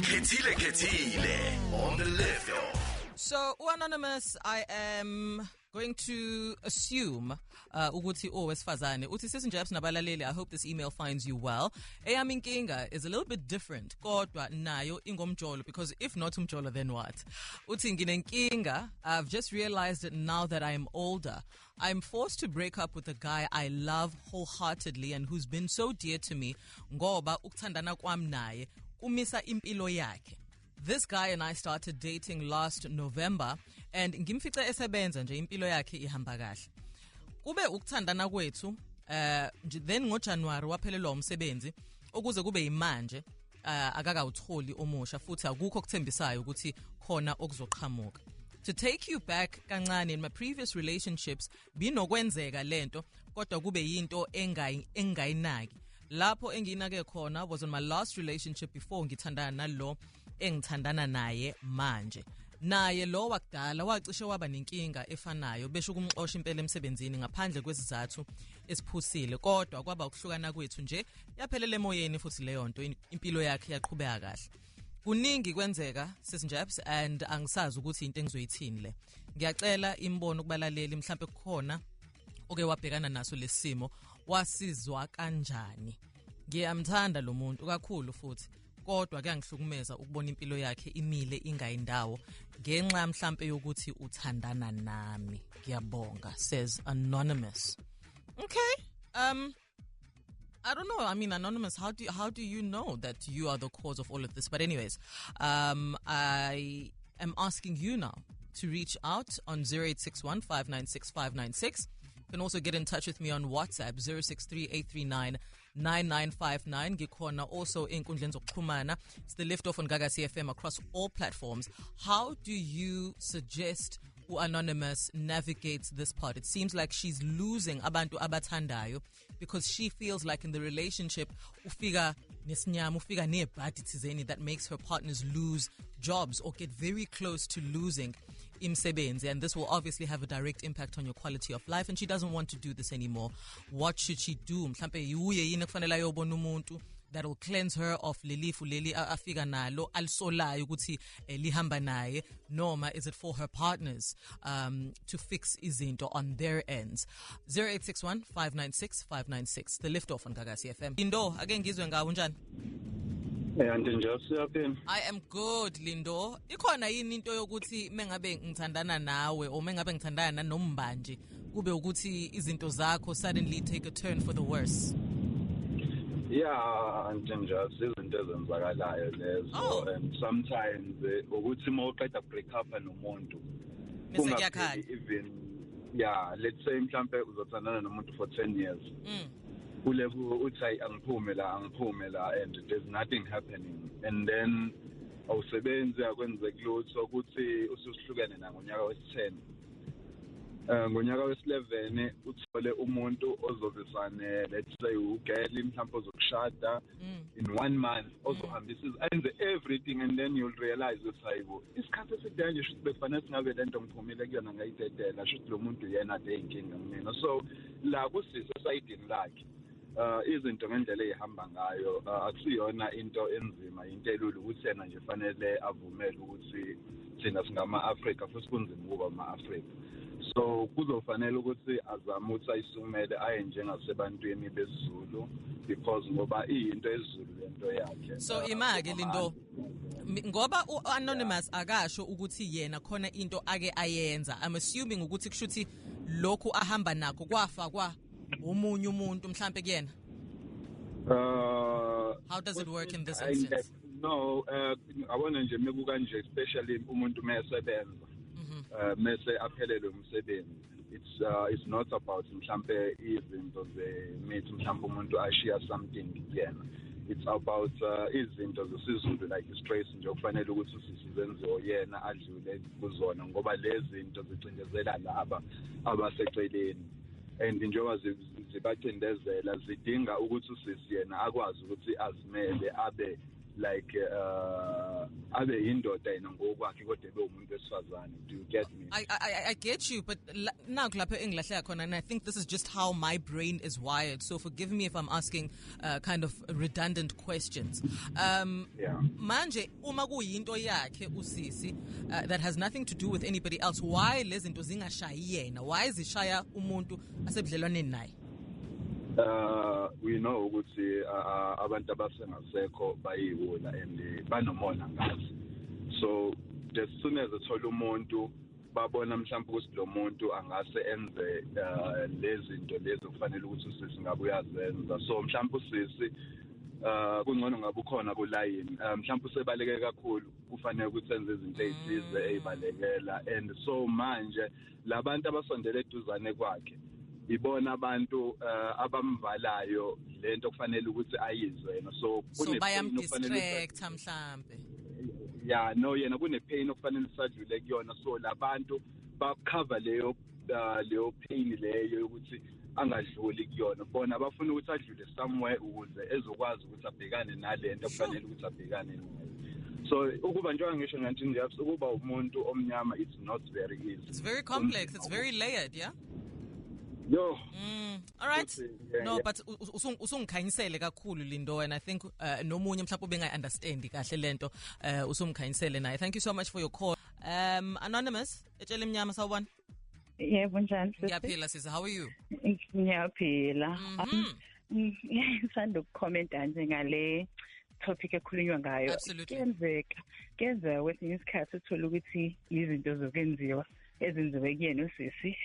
Khethile Khethile on the left. So, Anonymous, I am going to assume ukuthi owesifazane uthi sisinjebs nabalaleli. I hope this email finds you well. Eyami inkinga is a little bit different kodwa nayo ingomjolo, because if not umjolo then what? Uthi nginenkinga. I've just realized it now that I am older. I'm forced to break up with a guy I love wholeheartedly and who's been so dear to me ngoba ukuthandana kwami naye kumisa impilo yakhe. This guy and I started dating last November and ngimfica esebenza nje impilo yakhe ihamba kahle. Kube ukuthandana kwethu then ngoJanuary waphelelwa umsebenzi ukuze kube imanje akakawutholi omusha futhi akukho kuthembisayo ukuthi khona okuzoqhamuka. To take you back kancane, in my previous relationships binokwenzeka lento kodwa kube yinto engayinaki. Lapho engiyinake khona was on my last relationship before ngithandana nalo engithandana naye manje. Naye lo wakudala wacishe waba nenkinga efanayo besho kumxosha impela emsebenzini ngaphandle kwesizathu esiphusile, kodwa kwaba ukuhlukana kwethu nje yaphelele emoyeni futhi leyo nto impilo yakhe yaqhubeka kahle. Kuningi kwenzeka sisinjebs and angisazi ukuthi into engizoyithini le. Ngiyacela imbono kubalaleli mhlambe kukhona oke wabhekana naso lesimo, wasizwa kanjani. Ngiyamthanda lo muntu kakhulu futhi kodwa kuyangihlukumeza ukubona impilo yakhe imile ingayindawo ngenxa mhlambe yokuthi uthandana nami. Ngiyabonga, says Anonymous. Okay. I don't know. I mean, Anonymous, how do you know that you are the cause of all of this? But anyways, I am asking you now to reach out on 0861 596 596. You can also get in touch with me on WhatsApp 063-839-9959. Gikhona also inkundleni zokuxhumana. It's the Lift Off on Gagasi FM across all platforms. How do you suggest Anonymous navigates this part? It seems like she's losing abantu abathandayo because she feels like in the relationship ufika Nesinyama, ufika nebhadi thizeni that makes her partners lose jobs or get very close to losing imsebenzi, and this will obviously have a direct impact on your quality of life, and she doesn't want to do this anymore. What should she do? Mhlambe yuye yini kufanele ayobona umuntu that will cleanse her of lelifu leli afika nalo alisolayo ukuthi lihamba naye, noma is it for her partners to fix izinto on their ends? 0861 596 596, the Lift Off on Gagasi FM. Lindo, ake ngizwe ngawo njani? I am good, Lindo. Ikhona yini into yokuthi mengabe ngithandana nawe or mengabe ngithandana nombanje kube ukuthi izinto zakho suddenly take a turn for the worse? Yeah, and just izinto ezenzakalayo lezo, and sometimes ukuthi mawuqeda break up nomuntu even let's say mhlambe uzothandana nomuntu for 10 years. Ulevel uthi angiphume la and there's nothing happening, and then awusebenzi akwenzeki lutho ukuthi usuhlukene na ngonyaka wesi-10. Ngonyaka wesi-11 uthole umuntu ozobisane, let's say ugeli mhlawumbe ozokushada in 1 month, ozohambisa enze everything, and then you'll realize ukuthi hayibo isikhathi esidala nje should befanele singabe lento ngiphumile kuyona ngayidedela, should lo muntu yena ade inkinga mina. So la kusise sayidini lakhe izinto ngendlela ehamba ngayo akusiyona into enzima, into elulu ukuthi yena nje fanele avumele ukuthi thina singama-Afrika futhi kunzima ukuba ama-Afrika. So kuzofanele ukuthi azame ukuthi ayisumele aye njengasebantwini besiZulu, because ngoba iyinto esiZulu lento yakhe. So imake Lindo, ngoba Anonymous akasho ukuthi yena khona into ake ayenza, I'm assuming ukuthi kushuthi lokhu ahamba nakho kwafakwa umunye umuntu mhlambe kuyena. How does it work in this instance? No, abona nje mebuka nje especially umuntu mesebenza mase aphelele umsebenzi. It's not about mhlambe izinto ze-mate mhlambe umuntu ashiya something kuyena. It's about izinto zesizulu like stress nje kufanele ukuthi sizenze yena adlule kuzona ngoba lezi zinto zicindezela laba abaseceleni, and njengoba zibacindezela zidinga ukuthi usisi yena akwazi ukuthi azimele abe like abe yindoda yena ngokwakhe kodwa ebe umuntu wesifazane. Do you get me? I get you, but now lapho engilahleka khona, and I think this is just how my brain is wired. So forgive me if I'm asking kind of redundant questions. Manje uma kuyinto yakhe usisi that has nothing to do with anybody else, why lezinto zingashayi yena? Why zishaya umuntu asebudlelwaneni naye? We know ukuthi abantu abasengasekho bayiwula and banomona ngazi. So as soon as ethola umuntu babona mhlawumbe ukuthi lo muntu angase enze lezinto lezi kufanele ukuthi usisi ngabe uyazenza. So mhlawumbe usisi kungcono ngabe ukhona ku line mhlawumbe usebaleke kakhulu kufanele ukuthi enze izinto ezithize ezibalekela, and so manje labantu abasondele eduzane kwakhe ibona abantu abamvalayo lento kufanele ukuthi ayizwe yena. So bayamdistract mhlambe. Yeah, no, yena kune pain okufanele sadlule kuyona. So labantu bacover leyo pain leyo ukuthi angadluli kuyona. Bona bafuna ukuthi adlule somewhere ukuze ezokwazi ukuthi abhekane nalento okufanele ukuthi abhekane nayo. So ukuba njengoba ngisho ngathi nje ukuba umuntu omnyama, it's not very easy. It's very complex. It's very layered, yeah. Yo. All right. No, but usungikhanyisele kakhulu lindo, and I think nomunye mhlawumbe bengayi understand kahle lento usumkhanyisele naye. Thank you so much for your call. Anonymous, etshele Emnyama sawubona. Yebo njani sisi? Ngiyaphila sisi, how are you? Ngiyaphila. Ngisanda ukukhomenta nje ngale topic ekhulunywa ngayo. Kenzeka kwesinye isikhathi uthola ukuthi izinto zokwenziwa ezenziwe kuyena usisi.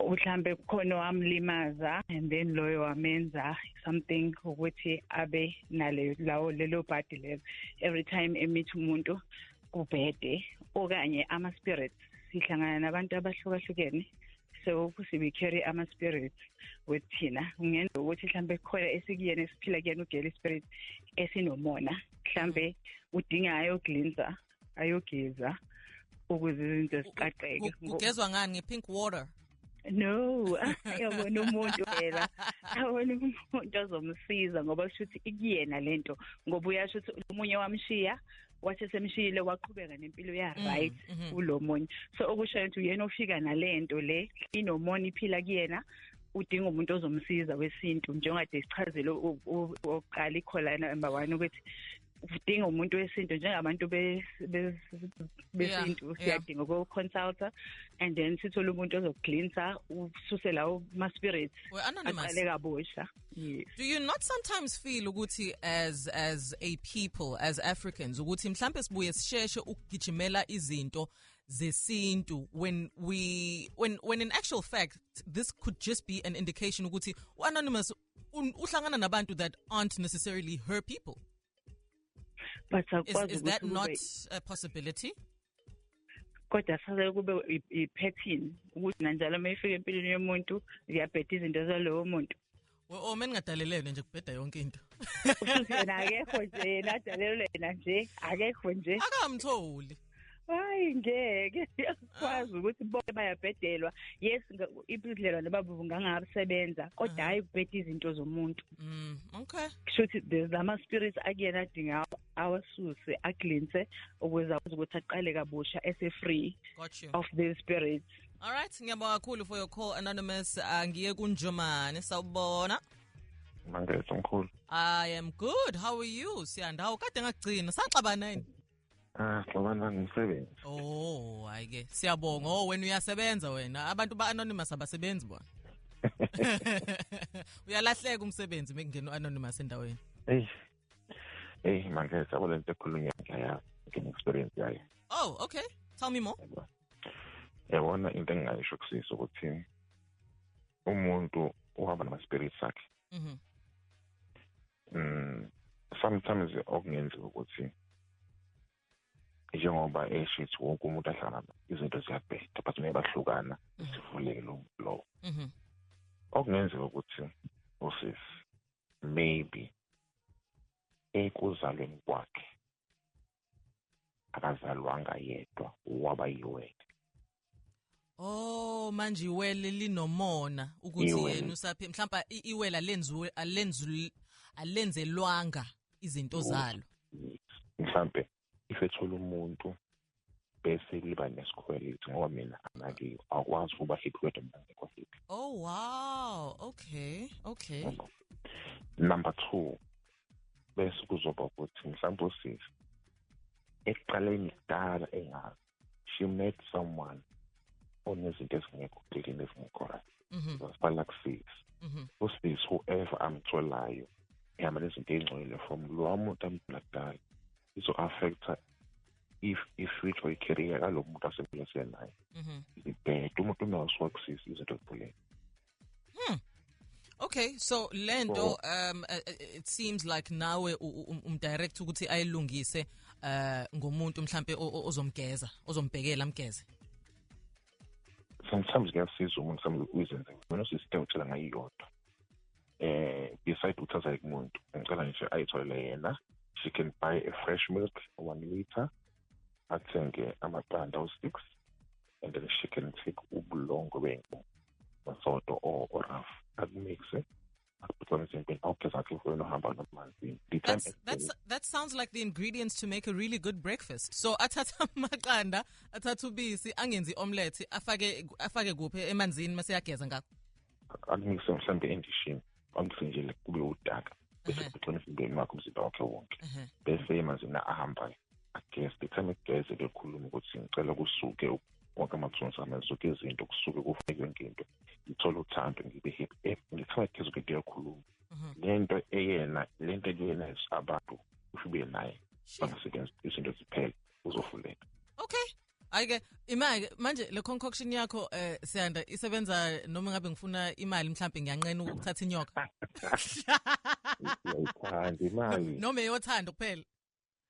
Mhlambe khona wamlimaza and then loyo wamenza something ukuthi abe lelo body level. Every time emeet umuntu kubhede okanye ama spirits sihlangana nabantu abahlukahlukene, so we carry ama spirits with thina. Ngenza ukuthi mhlambe khona esikuyena esiphila kuyena ugeli spirit esinomona, mhlambe udinga ayogeza ukuze izinto ziqaqeke. Kugezwa ngani nge-pink water? No, yabona umuntu phela awona umuntu ozomsiza ngoba shuthi ikuyena lento, ngoba uyasho ukuthi umunye wamshiya wathi semshiyile waqhubeka nempilo ya right kulomunye. So okusho ukuthi uyena ofika nalento le inomona iphila kuyena, udinga umuntu ozomsiza wesintu njengade sichazele oqala ikholana number 1 ukuthi udinga umuntu wesintu njengabantu besintu siyadinga uku-consulta, and then sithole umuntu ozokuglinsa ususe lawo ma-spirits aqale kabusha. Yes. Do you not sometimes feel ukuthi as a people, as Africans, ukuthi mhlambe sibuye sisheshe ukugijimela izinto zesintu when in actual fact this could just be an indication ukuthi u-Anonymous uhlangana nabantu that aren't necessarily her people? But is that not a possibility? Kodwa sase kube i-pattern ukuthi nanjalo mayifika empilweni yomuntu ziyabheda izinto zalowo muntu. Mina ngadalelene nje kubheda yonke into. Usuthi yena akekho nje, yena adalelwe yena nje, akekho nje. Akamtholi. Hayi ngeke kwazi ukuthi bonke bayabhedelwa. Yes, ibudlelwane babo ngangasebenza kodwa hayi kubheda izinto zomuntu. Okay. Kushuthi there's ama spirits akuyena adinga awasuse aglinse ukuze ukuthi aqale kabusha free of these spirits. All right, ngiyabonga kakhulu for your call Anonymous. Ngiye kunjomane sawubona. Mangeza mkhulu. I am good. How are you? Siyanda ukade ngagcina saxabana yini? Xabana ngumsebenzi. Oh, ayike. Siyabonga. Wena uyasebenza wena. Abantu ba-Anonymous abasebenzi bona. Uyalahleka umsebenzi mekungena u-Anonymous endaweni. Mangeza yabo lento ekhulunywa ngayo, experience yayo. Oh, okay. Tell me more. Yabona into engayisho kusisa ukuthi umuntu uhamba nama-spirits akhe. Sometimes okungenziwa ukuthi njengoba eshithi wonke umuntu ahlangana izinto ziyabheda but bahlukana sivuleke lo. Okungenzeka ukuthi usisi maybe ekuzalweni kwakhe akazalwanga yedwa, waba yiwele. Oh, manje iwele linomona ukuthi yena usaphi mhlawumbe iwele alenzelwanga izinto zalo. mhlambe if ethola umuntu bese liba nesikhwelethi ngoba mina angakiyo akwazi ukuba happy kodwa mina ngekho happy. Oh wow, okay. Number 2, bese kuzoba ukuthi mhlambe usisi ekuqaleni kudala engazi she met someone onezinto ezingekho kuphilini ezingekho right. Wasifana kusisi usisi whoever amtholayo ehamba nezinto ezingcwele from lo muntu amdala izo affecta if which way career lo muntu asempilweni naye ibhede umuntu unaso kusisi izinto eziphelele. Okay, so lento it seems like nawe direct ukuthi ayilungise ngomuntu mhlambe ozomgeza ozombhekela amgeze. Sometimes kuyasiza umuntu mhlawumbe uyizenze wena usisithe uthela ngayiyodwa beside uthatha kumuntu ngicela nje ayithole yena she can buy a fresh milk 1 liter athenge amaqanda u6 and then she can take ubulongo bengu masodo or rough akumixe that sounds like the ingredients to make a really good breakfast. So athatha maqanda athatha ubisi angenzi omelette afake kuphi emanzini mase yageza ngakho akumixe mhlambe endishini angifenjele kube udaka bese kuthona imbeni makho umzimba wakhe wonke bese emanzini ahambayo ageze bethame igeze bekhuluma ukuthi ngicela kusuke wonke amathunzi amazuke izinto kusuke kufike into ithola uthando ngibe happy ngithanda igeze ukuthi yakhuluma lento eyena abantu ufibe naye bangasebenza izinto ziphele uzofuleka. Okay, ayike imali manje le concoction yakho siyanda isebenza noma ngabe ngifuna imali mhlambe ngiyanqena ukuthatha inyoka uyayithanda imali noma eyothanda kuphela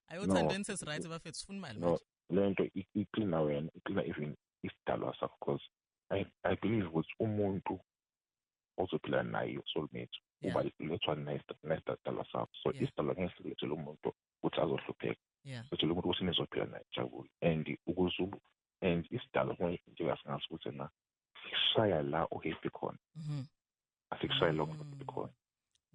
ayothanda enses right bafethu sifuna imali manje lento iklina wena iklina even isidalwa sakho because I believe ukuthi umuntu ozophila naye soulmate uba lethwa nesidalwa sakho so isidalwa ngesilethela umuntu ukuthi azohlupheka ukuthi lo muntu usinezophila naye jabule and ukuzubu and isidalwa njengoba singazi ukuthi na sishaya la uhappy khona asikushaya lo muntu khona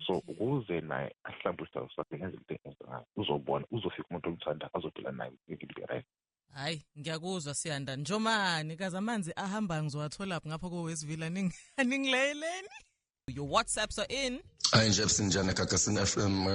so ukuze naye ahlamba isidalwa sakhe ngenze into engayo uzobona uzofika umuntu omthanda azophila naye ngibe right. Hayi ngiyakuzwa siyanda njomani kaza amanzi ahamba ngizowathola ngapha koWestville ningileleni. Your WhatsApps are in. Hi Jefferson Jana Gagasi FM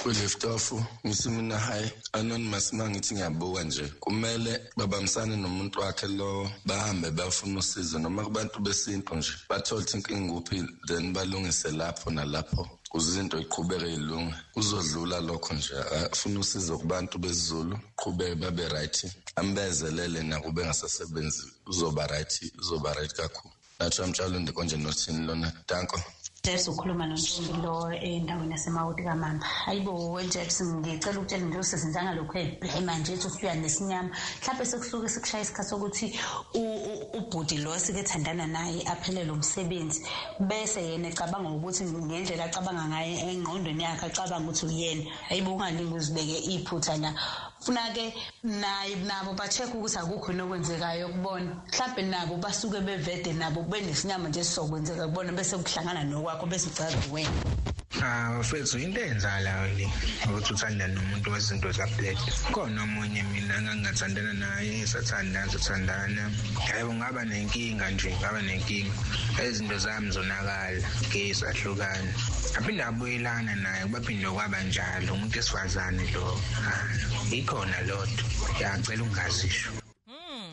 we left off ngisimina hi anonymous mangithi ngiyabuka nje kumele babamsane nomuntu wakhe lo bahambe bafuna usizo noma kubantu besinto nje bathola inkinga kuphi then balungise lapho nalapho kuzinto iqhubeke ilunga uzodlula lokho nje afuna usizo kubantu bezulu qhubeke babe right ambezelele nakube ngasasebenzi uzoba right kakhulu nathi mtshalo ndikonje nothini lona danko Jeff ukhuluma noNtombi lo endaweni yaseMawoti kaMama. Hayibo Jeff ngicela ukutshela nje usizenzanga lokho ebhlema nje ethi usuya Nesinyama. Mhlawumbe sekusuke sekushaya isikhathi sokuthi ubhudi lo sikethandana naye aphelele umsebenzi bese yena ecabanga ukuthi ngendlela acabanga ngaye engqondweni yakhe acabanga ukuthi uyena. Hayibo ungalingi uzibeke iphutha la. Funa ke naye nabo ba-check ukuthi akukho nokwenzekayo kubona. Mhlawumbe nabo basuke bevede nabo benesinyama nje sizokwenzeka kubona bese kuhlangana nokwakho bese ucaza wena. Mfethu into eyenzakalayo le ukuthi uthanda nomuntu wezinto zabled khona omunye mina ngangathandana naye sathandana hayibo ngaba nenkinga izinto zami zonakala ngisahlukana aphinda abuyelana naye baphinde kwaba njalo umuntu esifazane lo ikhona lodwa yacela ungazisho.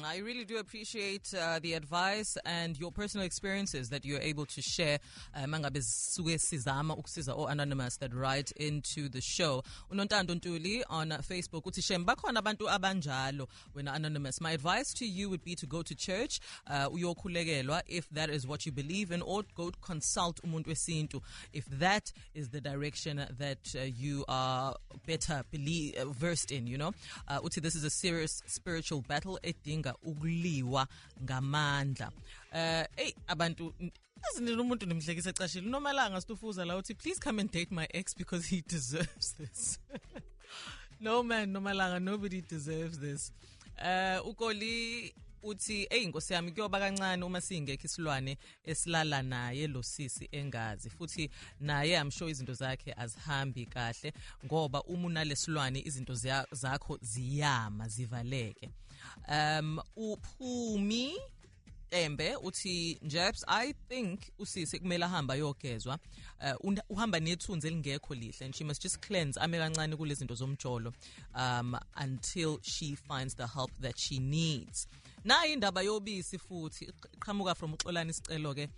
I really do appreciate the advice and your personal experiences that you're able to share. Mangabe suke sizama ukusiza anonymous that write into the show. Unontando Ntuli on Facebook uthi shem bakhona abantu abanjalo wena anonymous. My advice to you would be to go to church uyokhulekelwa if that is what you believe in, or go consult umuntu wesintu if that is the direction that you are better versed in, you know. Uthi this is a serious spiritual battle edinga ukuliwa ngamandla. Abantu azinile umuntu nimhlekisa ecashile nomalanga situfuza la uthi please come and date my ex because he deserves this. No man, nomalanga, nobody deserves this. Ukoli uthi inkosi yami kuyoba kancane uma singekho isilwane esilala naye lo sisi engazi futhi naye I'm sure izinto zakhe azihambi kahle ngoba uma unalesilwane izinto zakho ziyama zivaleke. Uphumi Embe uthi Japs, I think usisi kumele hamba yogezwa uhamba nethunzi elingekho lihle and she must just cleanse ame kancane kulezinto zomjolo until she finds the help that she needs. Na indaba yobisi futhi iqhamuka from uXolani isicelo ke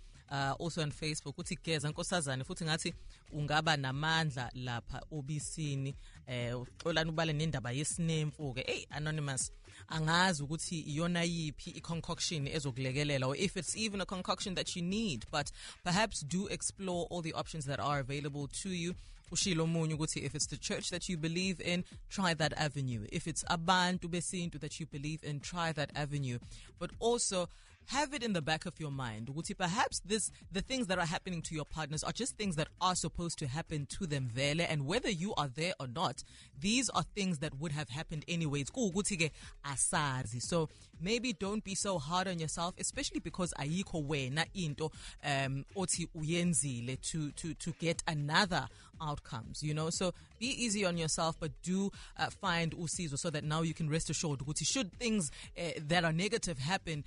also on Facebook uthi geza nkosazane futhi ngathi ungaba namandla lapha obisini uXolani ubale nendaba yesinemfu ke anonymous angazi ukuthi iyona yipi i-concoction ezokulekelela or if it's even a concoction that you need, but perhaps do explore all the options that are available to you. Ushilo munyu ukuthi if it's the church that you believe in, try that avenue. If it's abantu besintu that you believe in, try that avenue. But also have it in the back of your mind ukuthi perhaps the things that are happening to your partners are just things that are supposed to happen to them vele, and whether you are there or not, these are things that would have happened anyways. Ukuthi ke asazi. So maybe don't be so hard on yourself, especially because ayikho wena into othi uyenzile to get another outcomes, you know. So be easy on yourself, but do find usizo so that now you can rest assured ukuthi should things that are negative happen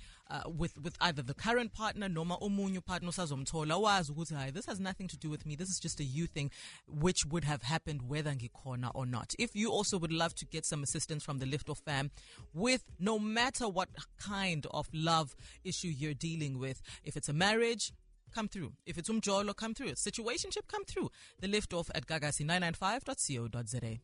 with either the current partner noma omunye partner usazomthola wazi ukuthi hayi, this has nothing to do with me, this is just a you thing which would have happened whether ngikhona or not. If you also would love to get some assistance from the Lift Off fam with no matter what kind of love issue you're dealing with, if it's a marriage, come through. If it's umjolo, come through. Situationship, come through. The Lift Off at Gagasi 995.co.za.